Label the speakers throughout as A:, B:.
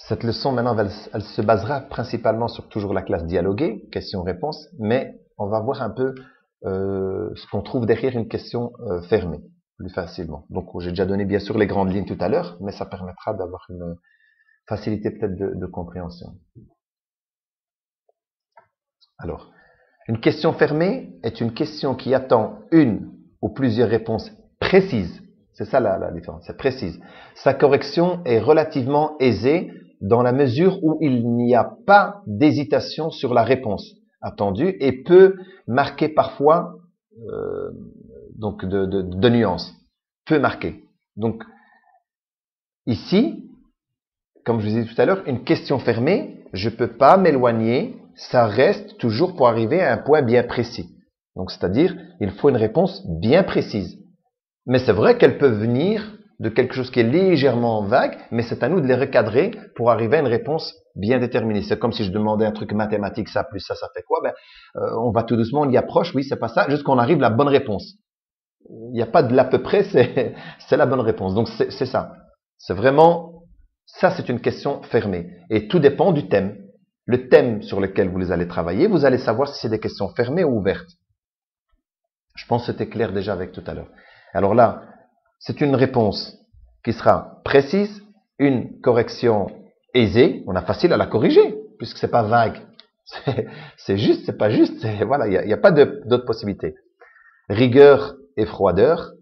A: Cette leçon, maintenant, elle se basera principalement sur toujours la classe dialoguée, question-réponse, mais on va voir un peu ce qu'on trouve derrière une question fermée, plus facilement. Donc, j'ai déjà donné bien sûr les grandes lignes tout à l'heure, mais ça permettra d'avoir une facilité peut-être de compréhension. Alors, une question fermée est une question qui attend une ou plusieurs réponses précises. C'est ça la différence, c'est précise. Sa correction est relativement aisée dans la mesure où il n'y a pas d'hésitation sur la réponse attendue et peut marquer parfois donc de nuances. Peut marquer. Donc, ici, comme je vous disais tout à l'heure, une question fermée, je ne peux pas m'éloigner, ça reste toujours pour arriver à un point bien précis. Donc, c'est-à-dire, il faut une réponse bien précise. Mais c'est vrai qu'elle peut venir de quelque chose qui est légèrement vague, mais c'est à nous de les recadrer pour arriver à une réponse bien déterminée. C'est comme si je demandais un truc mathématique, ça plus ça fait quoi? On va tout doucement, on y approche, oui, c'est pas ça, jusqu'on arrive à la bonne réponse. Il n'y a pas de l'à peu près, c'est la bonne réponse. Donc, c'est ça. C'est vraiment, ça c'est une question fermée. Et tout dépend du thème. Le thème sur lequel vous allez travailler, vous allez savoir si c'est des questions fermées ou ouvertes. Je pense que c'était clair déjà avec tout à l'heure. Alors là, c'est une réponse qui sera précise, une correction aisée. On a facile à la corriger, puisque c'est pas vague. C'est juste, c'est pas juste. Voilà, il n'y a pas d'autre possibilité. Rigueur et froideur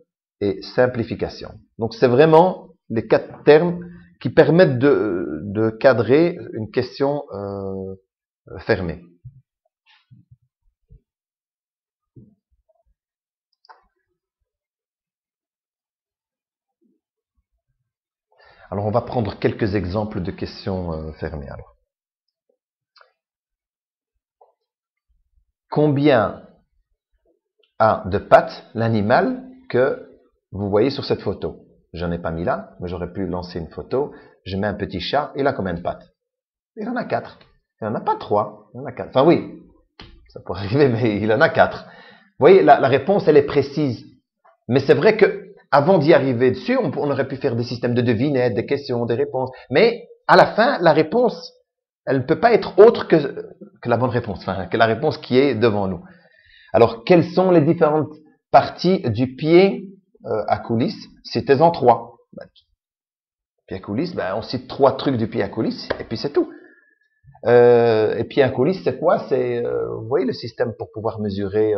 A: et simplification. Donc c'est vraiment les 4 termes qui permettent de cadrer une question fermée. Alors on va prendre quelques exemples de questions fermées. Alors. Combien a de pattes l'animal que vous voyez sur cette photo? J'en ai pas mis là, mais j'aurais pu lancer une photo. Je mets un petit chat, il a combien de pattes? Il en a 4. Il n'en a pas 3, il en a 4. Enfin oui, ça pourrait arriver, mais il en a 4. Vous voyez, la réponse, elle est précise. Mais c'est vrai que avant d'y arriver dessus, on aurait pu faire des systèmes de devinettes, des questions, des réponses. Mais à la fin, la réponse, elle ne peut pas être autre que la bonne réponse, enfin, que la réponse qui est devant nous. Alors, quelles sont les différentes parties du pied à coulisses? C'était en 3. Pied à coulisses, on cite 3 trucs du pied à coulisses, et puis c'est tout. Et pied à coulisses, c'est quoi? C'est, vous voyez, le système pour pouvoir mesurer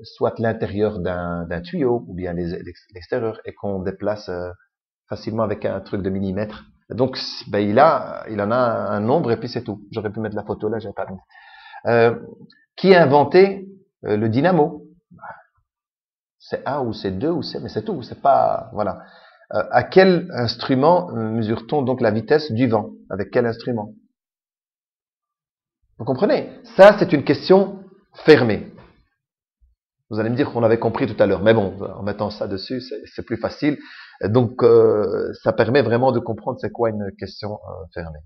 A: soit l'intérieur d'un tuyau ou bien l'extérieur et qu'on déplace facilement avec un truc de millimètre. Donc, il en a un nombre et puis c'est tout. J'aurais pu mettre la photo là, j'ai pas mis. Qui a inventé le dynamo? C'est A ou c'est 2 ou c'est, mais c'est tout. C'est pas, voilà. À quel instrument mesure-t-on donc la vitesse du vent? Avec quel instrument? Vous comprenez? Ça, c'est une question fermée. Vous allez me dire qu'on avait compris tout à l'heure. Mais bon, en mettant ça dessus, c'est plus facile. Donc, ça permet vraiment de comprendre c'est quoi une question fermée.